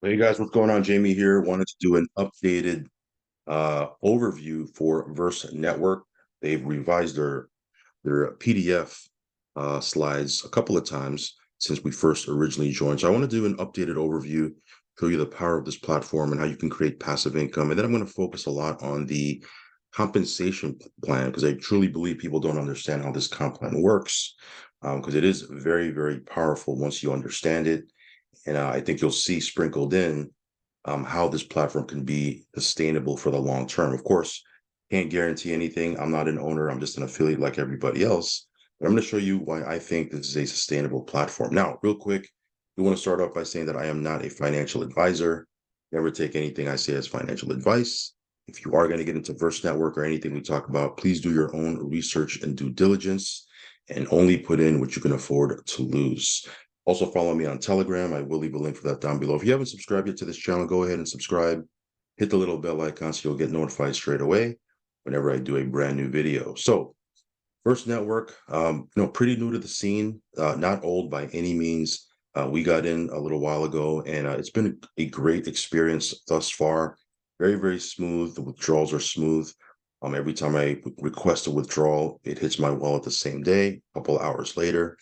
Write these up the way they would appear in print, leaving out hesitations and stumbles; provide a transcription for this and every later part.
Hey guys, what's going on? Jamie here. Wanted to do an updated overview for Verse Network. They've revised their PDF slides a couple of times since we first originally joined. So I want to do an updated overview, show you the power of this platform and how you can create passive income. And then I'm going to focus a lot on the compensation plan because I truly believe people don't understand how this comp plan works because it is very, very powerful once you understand it. And I think you'll see sprinkled in how this platform can be sustainable for the long term. Of course, can't guarantee anything. I'm not an owner. I'm just an affiliate like everybody else. But I'm going to show you why I think this is a sustainable platform. Now, real quick, we want to start off by saying that I am not a financial advisor. Never take anything I say as financial advice. If you are going to get into Verse Network or anything we talk about, please do your own research and due diligence and only put in what you can afford to lose. Also, follow me on Telegram. I will leave a link for that down below. If you haven't subscribed yet to this channel, go ahead and subscribe. Hit the little bell icon so you'll get notified straight away whenever I do a brand new video. So, First Network, pretty new to the scene, not old by any means. We got in a little while ago, and it's been a great experience thus far. Very, very smooth. The withdrawals are smooth. Every time I request a withdrawal, it hits my wallet the same day, a couple hours later,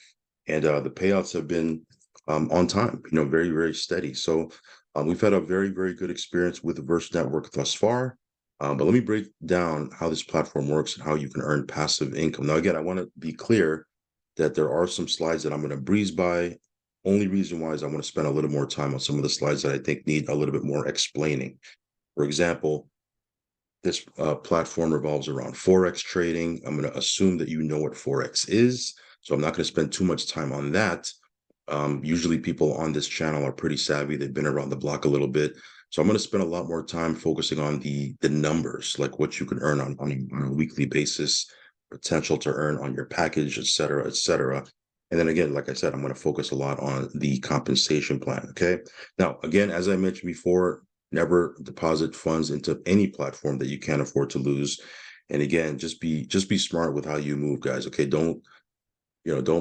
and the payouts have been on time. Very, very steady. So we've had a very, very good experience with the Verse Network thus far. But let me break down how this platform works and how you can earn passive income. Now, again, I want to be clear that there are some slides that I'm going to breeze by. Only reason why is I want to spend a little more time on some of the slides that I think need a little bit more explaining. For example, this platform revolves around Forex trading. I'm going to assume that you know what Forex is. So I'm not going to spend too much time on that. Usually people on this channel are pretty savvy. They've been around the block a little bit. So I'm going to spend a lot more time focusing on the numbers, like what you can earn on a weekly basis, potential to earn on your package, et cetera, et cetera. And then again, like I said, I'm going to focus a lot on the compensation plan. Okay. Now, again, as I mentioned before, never deposit funds into any platform that you can't afford to lose. And again, just be smart with how you move, guys. Okay. Don't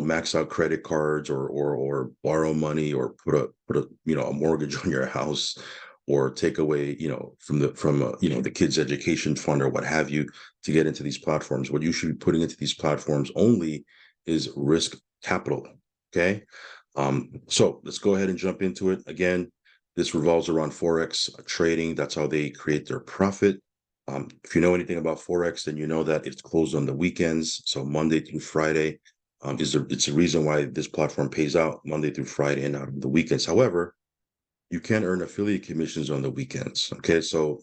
max out credit cards or borrow money or put a a mortgage on your house or take away from the kids education fund or what have you to get into these platforms. What you should be putting into these platforms only is risk capital. Okay. So let's go ahead and jump into it. Again, this revolves around Forex trading. That's how they create their profit. If you know anything about Forex, then you know that it's closed on the weekends. So Monday through Friday it's a reason why this platform pays out Monday through Friday and not on the weekends. However, you can earn affiliate commissions on the weekends. Okay, so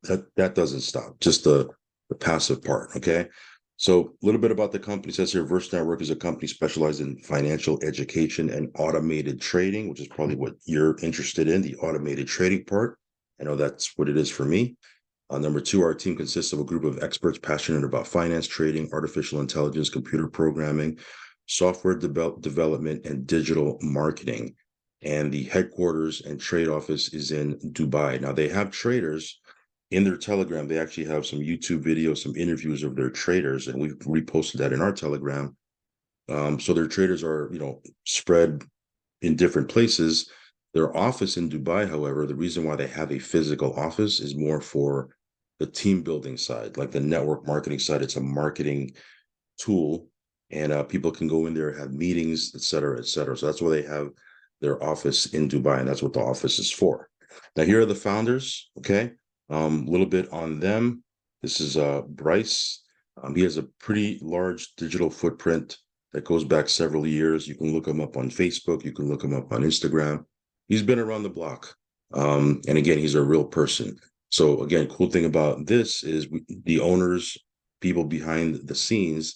that doesn't stop. Just the passive part. Okay, so a little bit about the company. It says here, Verse Network is a company specialized in financial education and automated trading, which is probably what you're interested in, the automated trading part. I know that's what it is for me. Number two, our team consists of a group of experts passionate about finance, trading, artificial intelligence, computer programming, software development, and digital marketing. And the headquarters and trade office is in Dubai. Now, they have traders in their Telegram. They actually have some YouTube videos, some interviews of their traders, and we've reposted that in our Telegram. So their traders are, spread in different places. Their office in Dubai, however, the reason why they have a physical office is more for the team building side, like the network marketing side. It's a marketing tool, and people can go in there, have meetings, et cetera, et cetera. So that's why they have their office in Dubai, and that's what the office is for. Now, here are the founders. Okay, a little bit on them. This is Bryce. He has a pretty large digital footprint that goes back several years. You can look him up on Facebook. You can look him up on Instagram. He's been around the block. And again, he's a real person. So again, cool thing about this is the owners, people behind the scenes,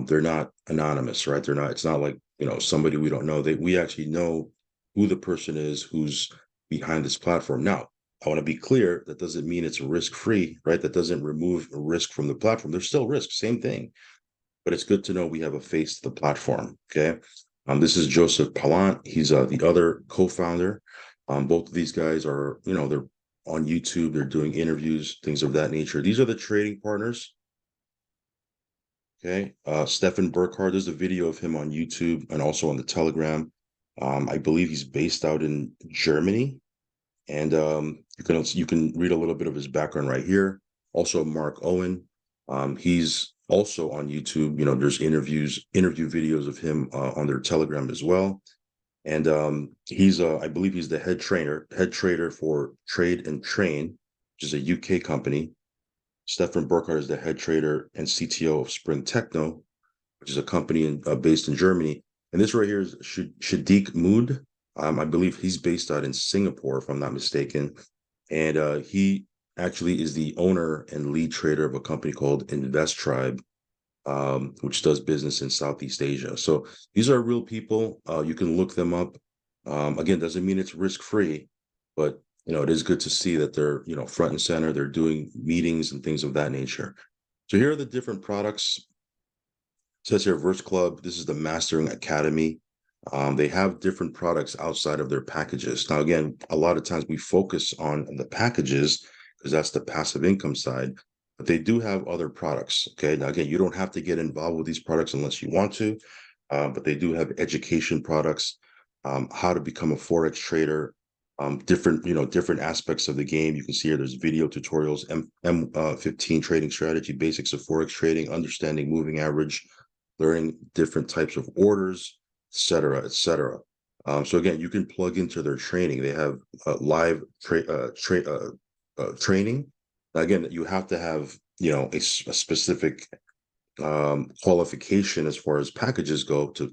they're not anonymous, right? They're not, it's not like, somebody we don't know. We actually know who the person is who's behind this platform. Now, I want to be clear, that doesn't mean it's risk-free, right? That doesn't remove risk from the platform. There's still risk, same thing. But it's good to know we have a face to the platform, okay? This is Joseph Palant. He's the other co-founder. Both of these guys are, they're on YouTube. They're doing interviews, things of that nature. These are the trading partners. Okay. Stefan Burkhardt, there's a video of him on YouTube and also on the Telegram. I believe he's based out in Germany. And you can read a little bit of his background right here. Also, Mark Owen, he's also on YouTube. There's interview videos of him on their Telegram as well. And he's I believe he's the head trader for Trade and Train, which is a UK company. Stefan Burkhardt is the head trader and CTO of Spring Techno, which is a company based in Germany. And this right here is Shadiq Mood. I believe he's based out in Singapore, if I'm not mistaken. And he actually is the owner and lead trader of a company called Invest Tribe, which does business in Southeast Asia. So these are real people. You can look them up. Again, doesn't mean it's risk free, but it is good to see that they're front and center. They're doing meetings and things of that nature. So here are the different products. It says here Verse Club. This is the Mastering Academy. They have different products outside of their packages. Now, again, a lot of times we focus on the packages because that's the passive income side, but they do have other products. Okay. Now, again, you don't have to get involved with these products unless you want to, but they do have education products, how to become a Forex trader, different aspects of the game. You can see here there's video tutorials, M15 trading strategy, basics of Forex trading, understanding moving average, learning different types of orders, et cetera, et cetera. So again, you can plug into their training. They have live training. Again, you have to have a specific qualification as far as packages go to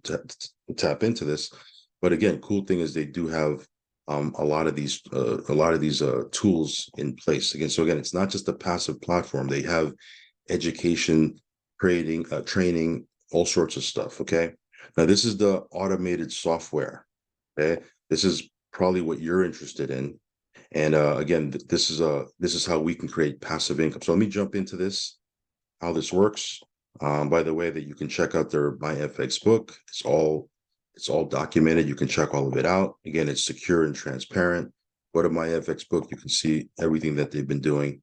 tap into this. But again, cool thing is they do have a lot of these tools in place. So again, it's not just a passive platform. They have education, training, all sorts of stuff. Okay. Now this is the automated software. Okay. This is probably what you're interested in. And again, this is how we can create passive income. So let me jump into this, how this works. By the way, that you can check out their MyFX book. It's all documented. You can check all of it out. Again, it's secure and transparent. Go to MyFX book. You can see everything that they've been doing.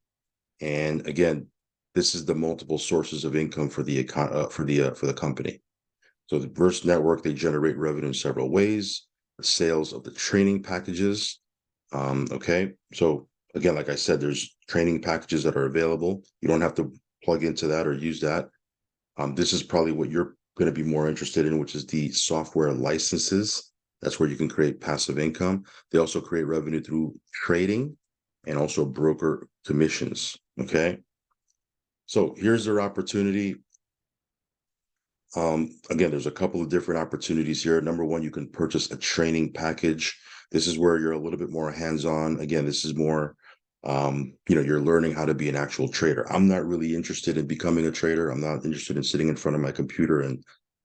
And again, this is the multiple sources of income for the company. So the Verse Network, they generate revenue in several ways. The sales of the training packages. Okay, so again, like I said, there's training packages that are available. You don't have to plug into that or use that. This is probably what you're going to be more interested in, which is the software licenses. That's where you can create passive income. They also create revenue through trading and also broker commissions. Okay. So here's their opportunity. Again, there's a couple of different opportunities here. Number one, you can purchase a training package. This is where you're a little bit more hands-on. Again, this is more, you're learning how to be an actual trader. I'm not really interested in becoming a trader. I'm not interested in sitting in front of my computer and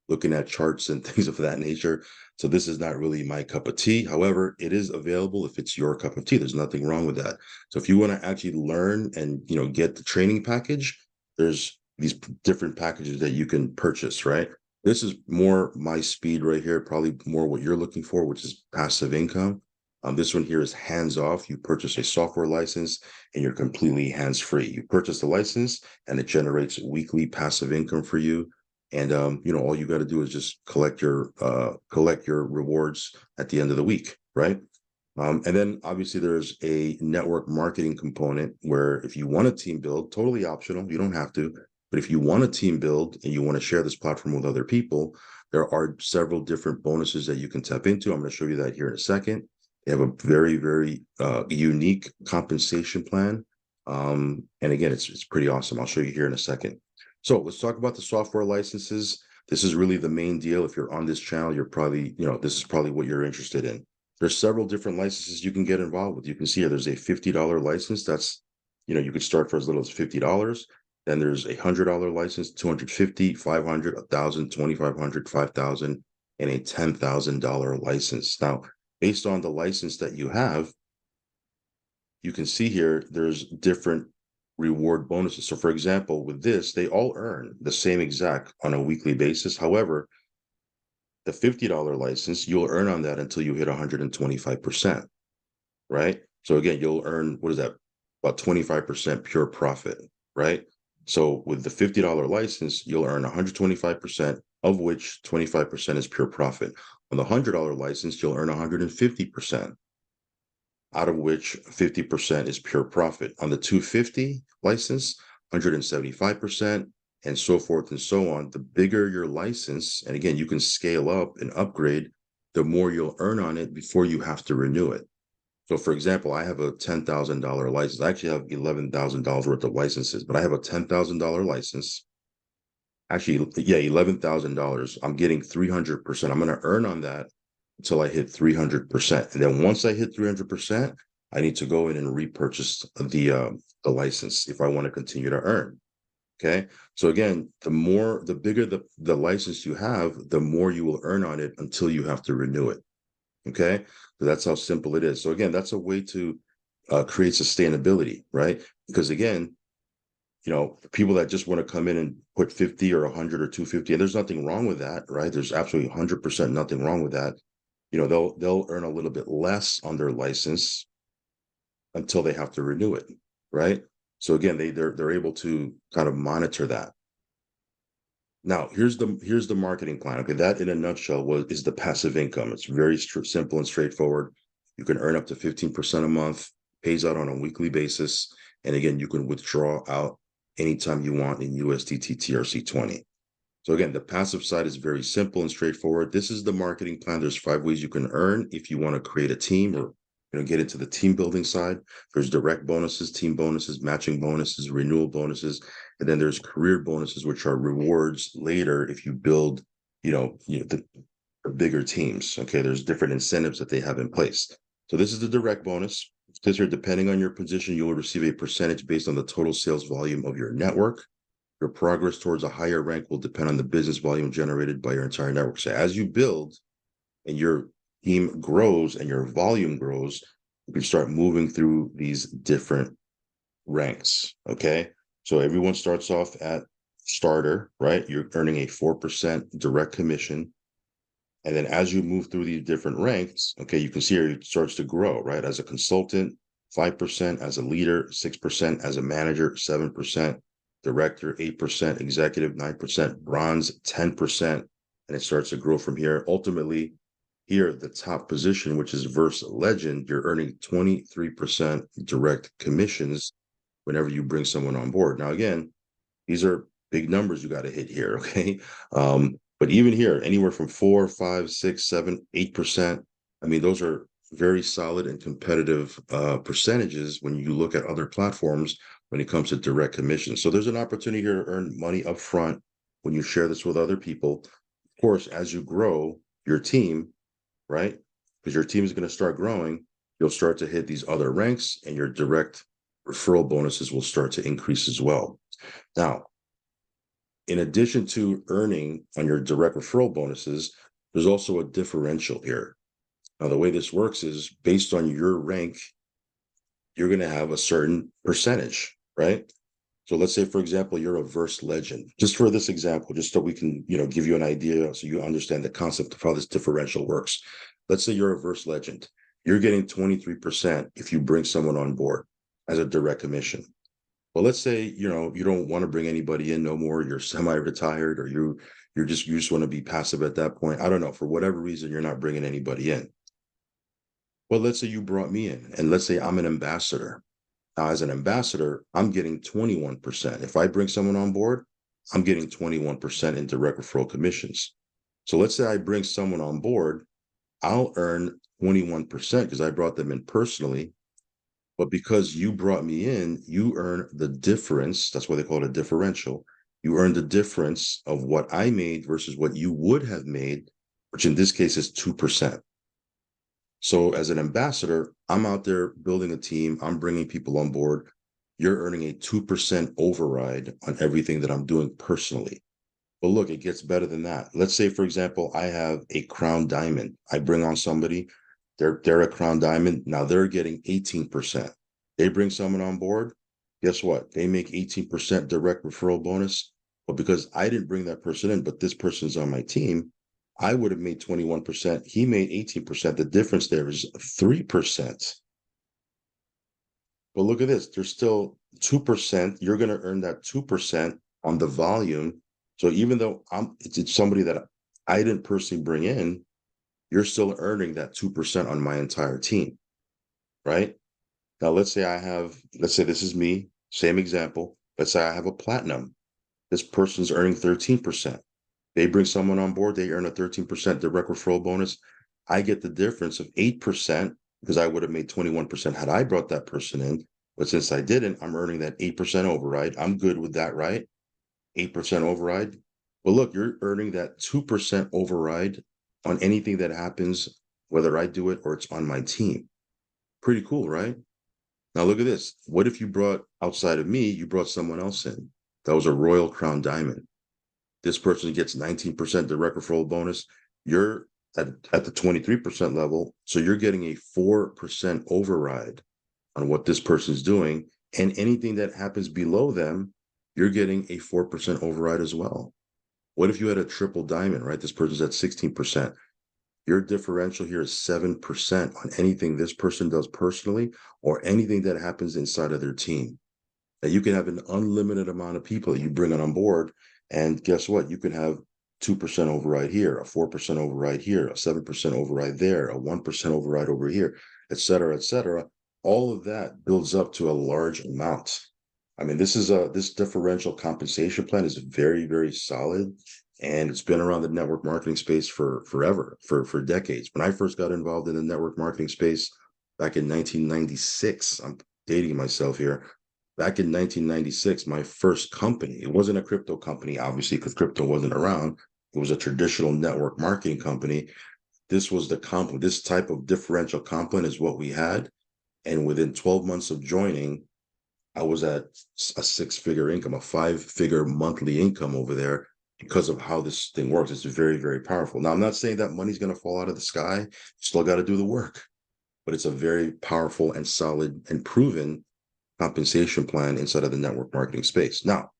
looking at charts and things of that nature. So this is not really my cup of tea. However, it is available if it's your cup of tea. There's nothing wrong with that. So if you want to actually learn and, get the training package, there's these different packages that you can purchase, right? This is more my speed right here, probably more what you're looking for, which is passive income. This one here is hands off. You purchase a software license and you're completely hands free. You purchase the license and it generates weekly passive income for you. And all you got to do is just collect your rewards at the end of the week, right? And then obviously there's a network marketing component where if you want a team build, totally optional, you don't have to, but if you want a team build and you want to share this platform with other people, there are several different bonuses that you can tap into. I'm going to show you that here in a second. They have a very, very unique compensation plan. And again, it's pretty awesome. I'll show you here in a second. So let's talk about the software licenses. This is really the main deal. If you're on this channel, you're probably, this is probably what you're interested in. There's several different licenses you can get involved with. You can see here, there's a $50 license. That's, you could start for as little as $50. Then there's a $100 license, $250, $500, $1,000, $2,500, $5,000, and a $10,000 license. Now, based on the license that you have, you can see here, there's different reward bonuses. So for example, with this, they all earn the same exact on a weekly basis. However, the $50 license, you'll earn on that until you hit 125%, right? So again, you'll earn, what is that? About 25% pure profit, right? So with the $50 license, you'll earn 125%, of which 25% is pure profit. On the $100 license, you'll earn 150%. out of which 50% is pure profit. On the 250 license, 175%, and so forth and so on. The bigger your license, and again, you can scale up and upgrade, the more you'll earn on it before you have to renew it. So for example, I have a $10,000 license. I actually have $11,000 worth of licenses, but I have a $10,000 license. Actually, yeah, $11,000. I'm getting 300%. I'm going to earn on that until I hit 300%. And then once I hit 300%, I need to go in and repurchase the license if I want to continue to earn. Okay. So again, the bigger the license you have, the more you will earn on it until you have to renew it. Okay. So that's how simple it is. So again, that's a way to create sustainability, right? Because again, people that just want to come in and put 50 or 100 or 250, and there's nothing wrong with that, right? There's absolutely 100% nothing wrong with that. They'll earn a little bit less on their license until they have to renew it, right? So again, they're able to kind of monitor that. Now, here's the marketing plan. Okay, that in a nutshell is the passive income. It's very simple and straightforward. You can earn up to 15% a month, pays out on a weekly basis, and again, you can withdraw out anytime you want in USDT TRC20. So again, the passive side is very simple and straightforward. This is the marketing plan. There's 5 ways you can earn if you want to create a team or get into the team building side. There's direct bonuses, team bonuses, matching bonuses, renewal bonuses, and then there's career bonuses, which are rewards later if you build, the bigger teams. Okay, there's different incentives that they have in place. So this is the direct bonus. Because here, depending on your position, you will receive a percentage based on the total sales volume of your network. Your progress towards a higher rank will depend on the business volume generated by your entire network. So as you build and your team grows and your volume grows, you can start moving through these different ranks. Okay. So everyone starts off at starter, right? You're earning a 4% direct commission. And then as you move through these different ranks, okay, you can see here it starts to grow, right? As a consultant, 5%, as a leader, 6%, as a manager, 7%, director, 8%, executive, 9%, bronze, 10%, and it starts to grow from here. Ultimately, here, the top position, which is Verse Legend, you're earning 23% direct commissions whenever you bring someone on board. Now, again, these are big numbers you got to hit here, okay? But even here, anywhere from 4, 5, 6, 7, 8%. I mean, those are very solid and competitive percentages when you look at other platforms when it comes to direct commissions. So there's an opportunity here to earn money up front when you share this with other people. Of course, as you grow your team, right? Because your team is going to start growing, you'll start to hit these other ranks and your direct referral bonuses will start to increase as well. Now, in addition to earning on your direct referral bonuses, there's also a differential here. Now, the way this works is based on your rank, you're going to have a certain percentage, right? So let's say, for example, you're a Verse Legend. Just for this example, just so we can, give you an idea so you understand the concept of how this differential works. Let's say you're a Verse Legend. You're getting 23% if you bring someone on board as a direct commission. Well, let's say, you don't want to bring anybody in no more. You're semi-retired or you just want to be passive at that point. I don't know. For whatever reason, you're not bringing anybody in. Well, let's say you brought me in and let's say I'm an ambassador. Now, as an ambassador, I'm getting 21%. If I bring someone on board, I'm getting 21% in direct referral commissions. So let's say I bring someone on board, I'll earn 21% because I brought them in personally. But because you brought me in, you earn the difference. That's why they call it a differential. You earn the difference of what I made versus what you would have made, which in this case is 2%. So as an ambassador, I'm out there building a team. I'm bringing people on board. You're earning a 2% override on everything that I'm doing personally. But look, it gets better than that. Let's say, for example, I have a crown diamond. I bring on somebody, they're a crown diamond. Now they're getting 18%. They bring someone on board. Guess what? They make 18% direct referral bonus. But because I didn't bring that person in, but this person's on my team, I would have made 21%. He made 18%. The difference there is 3%. But look at this. There's still 2%. You're going to earn that 2% on the volume. So even though it's somebody that I didn't personally bring in, you're still earning that 2% on my entire team. right? Now, let's say this is me, same example. Let's say I have a platinum. This person's earning 13%. They bring someone on board, they earn a 13% direct referral bonus. I get the difference of 8% because I would have made 21% had I brought that person in. But since I didn't, I'm earning that 8% override. I'm good with that, right? 8% override. Well, look, you're earning that 2% override on anything that happens, whether I do it or it's on my team. Pretty cool, right? Now look at this. What if you brought outside of me, you brought someone else in? That was a Royal Crown Diamond. This person gets 19% direct referral bonus. You're at the 23% level. So you're getting a 4% override on what this person's doing. And anything that happens below them, you're getting a 4% override as well. What if you had a triple diamond, right? This person's at 16%. Your differential here is 7% on anything this person does personally or anything that happens inside of their team. That you can have an unlimited amount of people that you bring on board. And guess what? You can have 2% override here, a 4% override here, a 7% override there, a 1% override over here, et cetera, et cetera. All of that builds up to a large amount. I mean, this differential compensation plan is very, very solid. And it's been around the network marketing space for forever, for decades. When I first got involved in the network marketing space back in 1996, I'm dating myself here. Back in 1996, my first company, it wasn't a crypto company, obviously, because crypto wasn't around. It was a traditional network marketing company. This was the comp, this type of differential comp is what we had. And within 12 months of joining, I was at a six-figure income, a five-figure monthly income over there because of how this thing works. It's very, very powerful. Now, I'm not saying that money's going to fall out of the sky. You still got to do the work, but it's a very powerful and solid and proven compensation plan inside of the network marketing space. Now,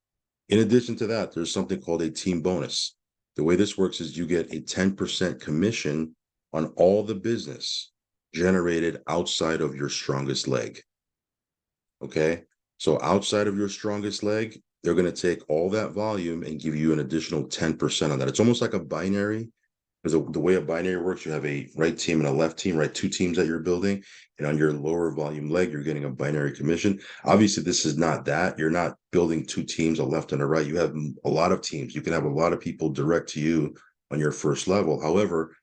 in addition to that, there's something called a team bonus. The way this works is you get a 10% commission on all the business generated outside of your strongest leg. Okay. So outside of your strongest leg, they're going to take all that volume and give you an additional 10% on that. It's almost like a binary because the way a binary works, you have a right team and a left team, right? Two teams that you're building. And on your lower volume leg, you're getting a binary commission. Obviously, this is not that. You're not building two teams, a left and a right. You have a lot of teams. You can have a lot of people direct to you on your first level. However,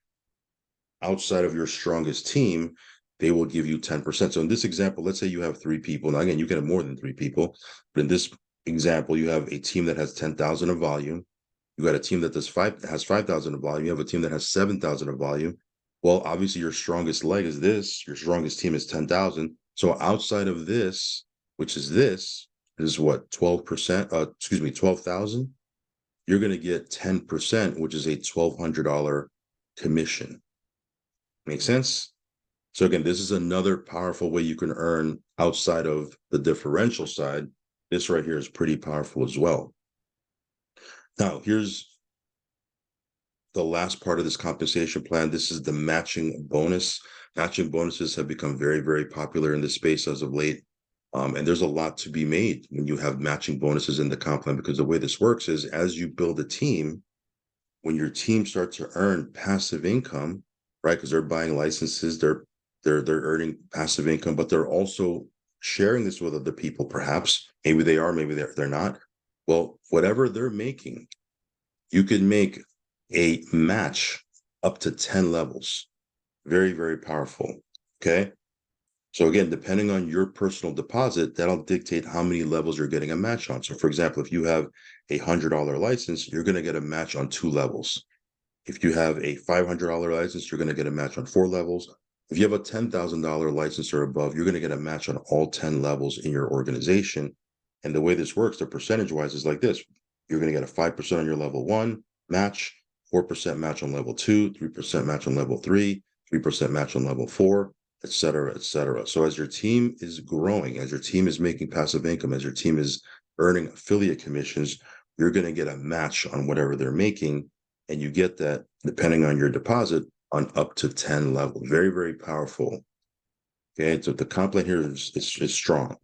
outside of your strongest team, they will give you 10%. So in this example, let's say you have three people. Now, again, you can have more than three people. But in this example, you have a team that has 10,000 of volume. You got a team that has 5,000 of volume. You have a team that has 7,000 of volume. Well, obviously, your strongest leg is this. Your strongest team is 10,000. So outside of this, which is this, is what, 12%? 12,000. You're going to get 10%, which is a $1,200 commission. Make sense? So again, this is another powerful way you can earn outside of the differential side. This right here is pretty powerful as well. Now, here's the last part of this compensation plan. This is the matching bonus. Matching bonuses have become very, very popular in this space as of late. And there's a lot to be made when you have matching bonuses in the comp plan, because the way this works is as you build a team, when your team starts to earn passive income, right? Because they're buying licenses, they're earning passive income, but they're also sharing this with other people, perhaps. Maybe they are, maybe they're not. Well, whatever they're making, you can make a match up to 10 levels. Very, very powerful. Okay. So again, depending on your personal deposit, that'll dictate how many levels you're getting a match on. So for example, if you have a $100 license, you're going to get a match on 2 levels. If you have a $500 license, you're going to get a match on 4 levels. If you have a $10,000 license or above, you're going to get a match on all 10 levels in your organization. And the way this works, the percentage wise, is like this. You're going to get a 5% on your level 1 match, 4% match on level 2, 3% match on level 3, 3% match on level 4, et cetera, et cetera. So as your team is growing, as your team is making passive income, as your team is earning affiliate commissions, you're going to get a match on whatever they're making. And you get that, depending on your deposit, on up to 10 levels. Very, very powerful. Okay, so the comp plan here is strong.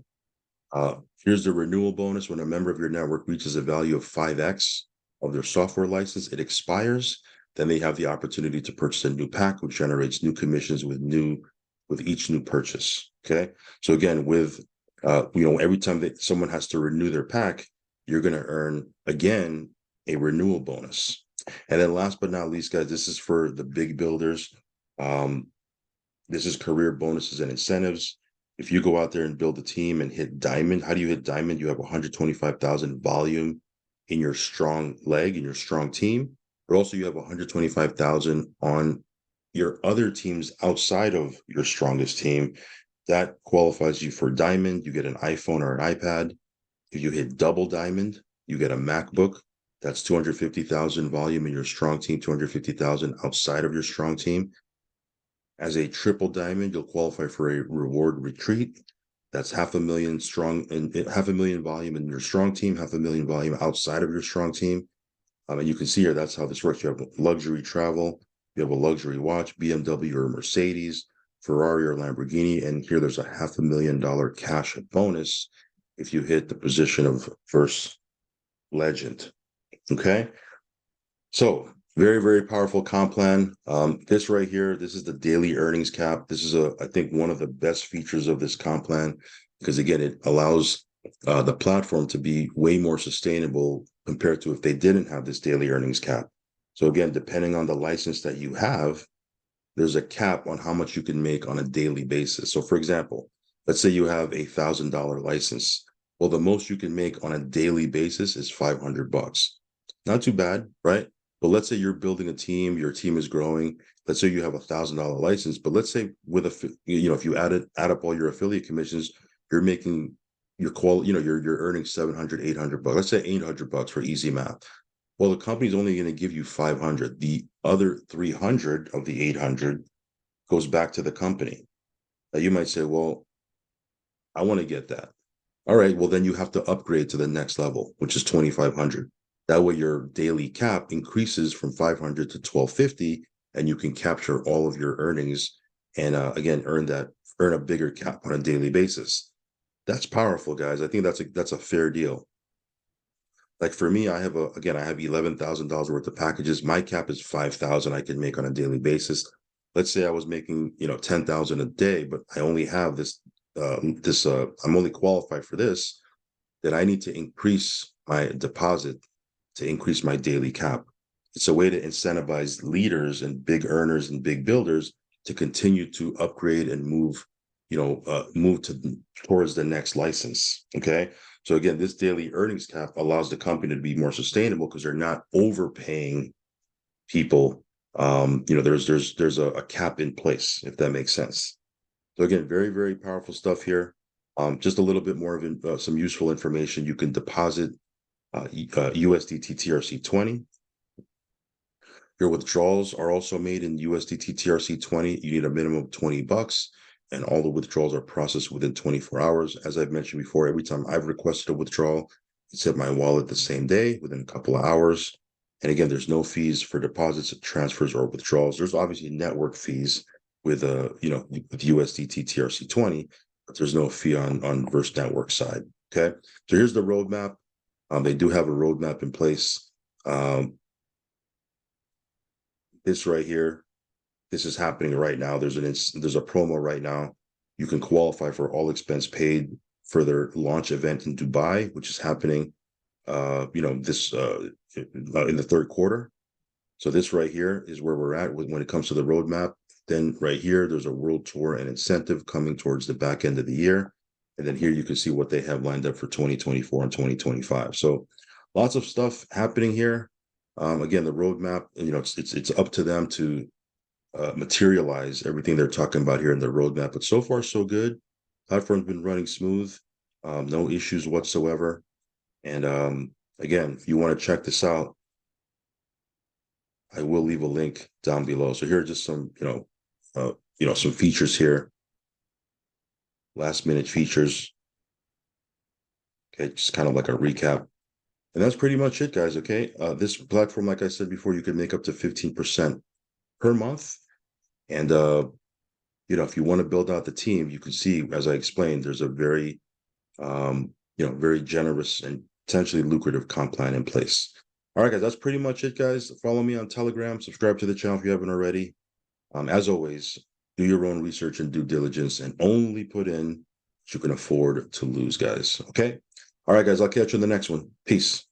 Here's the renewal bonus. When a member of your network reaches a value of 5x of their software license, it expires. Then they have the opportunity to purchase a new pack, which generates new commissions with new with each new purchase. Okay. So again, with every time that someone has to renew their pack, you're going to earn again a renewal bonus. And then last but not least, guys, this is for the big builders. This is career bonuses and incentives. If you go out there and build a team and hit diamond, how do you hit diamond? You have 125,000 volume in your strong leg, in your strong team, but also you have 125,000 on your other teams outside of your strongest team. That qualifies you for diamond. You get an iPhone or an iPad. If you hit double diamond, you get a MacBook. That's 250,000 volume in your strong team, 250,000 outside of your strong team. As a triple diamond, you'll qualify for a reward retreat. That's 500,000 strong and 500,000 volume in your strong team, 500,000 volume outside of your strong team. And you can see here, that's how this works. You have luxury travel, you have a luxury watch, BMW or Mercedes, Ferrari or Lamborghini, and here there's a $500,000 cash bonus if you hit the position of first legend. Okay, so very, very powerful comp plan. This right here, this is the daily earnings cap. This is I think one of the best features of this comp plan, because again, it allows the platform to be way more sustainable compared to if they didn't have this daily earnings cap. So again, depending on the license that you have, there's a cap on how much you can make on a daily basis. So for example, let's say you have $1,000 license. Well, the most you can make on a daily basis is $500. Not too bad, right? But let's say you're building a team, your team is growing. Let's say you have $1,000 license, but let's say with if you add up all your affiliate commissions, you're making your you're earning 700, $800. Let's say $800 for easy math. Well, the company's only going to give you 500. The other 300 of the 800 goes back to the company. Now you might say, well, I want to get that. All right, well, then you have to upgrade to the next level, which is 2,500. That way your daily cap increases from 500 to 1,250, and you can capture all of your earnings and again, earn a bigger cap on a daily basis. That's powerful, guys. I think that's a fair deal. Like for me, I have $11,000 worth of packages. My cap is 5,000 I can make on a daily basis. Let's say I was making 10,000 a day, but I only have I'm only qualified for this, then I need to increase my deposit to increase my daily cap. It's a way to incentivize leaders and big earners and big builders to continue to upgrade and move towards the next license. Okay. So again, this daily earnings cap allows the company to be more sustainable because they're not overpaying people. There's a cap in place, if that makes sense. So again, very, very powerful stuff here. Just a little bit more of some useful information. You can deposit USDT TRC20. Your withdrawals are also made in USDT TRC20. You need a minimum of $20, and all the withdrawals are processed within 24 hours. As I've mentioned before, every time I've requested a withdrawal, it's hit my wallet the same day within a couple of hours. And again, there's no fees for deposits, transfers, or withdrawals. There's obviously network fees with with USDT TRC20, but there's no fee on Verse Network side. Okay, so here's the roadmap. They do have a roadmap in place. This right here, this is happening right now. There's a promo right now. You can qualify for all expense paid for their launch event in Dubai, which is happening, in the third quarter. So this right here is where we're at when it comes to the roadmap. Then right here, there's a world tour and incentive coming towards the back end of the year. And then here you can see what they have lined up for 2024 and 2025. So lots of stuff happening here. Again, the roadmap, it's up to them to materialize everything they're talking about here in the roadmap. But so far, so good. Platform's been running smooth, no issues whatsoever. And again, if you want to check this out, I will leave a link down below. So here are just some, some features here. Last minute features. Okay, just kind of like a recap. And that's pretty much it, guys. Okay. This platform, like I said before, you can make up to 15% per month. And if you want to build out the team, you can see, as I explained, there's a very very generous and potentially lucrative comp plan in place. All right, guys, that's pretty much it, guys. Follow me on Telegram, subscribe to the channel if you haven't already. As always, do your own research and due diligence, and only put in what you can afford to lose, guys. Okay. All right, guys. I'll catch you in the next one. Peace.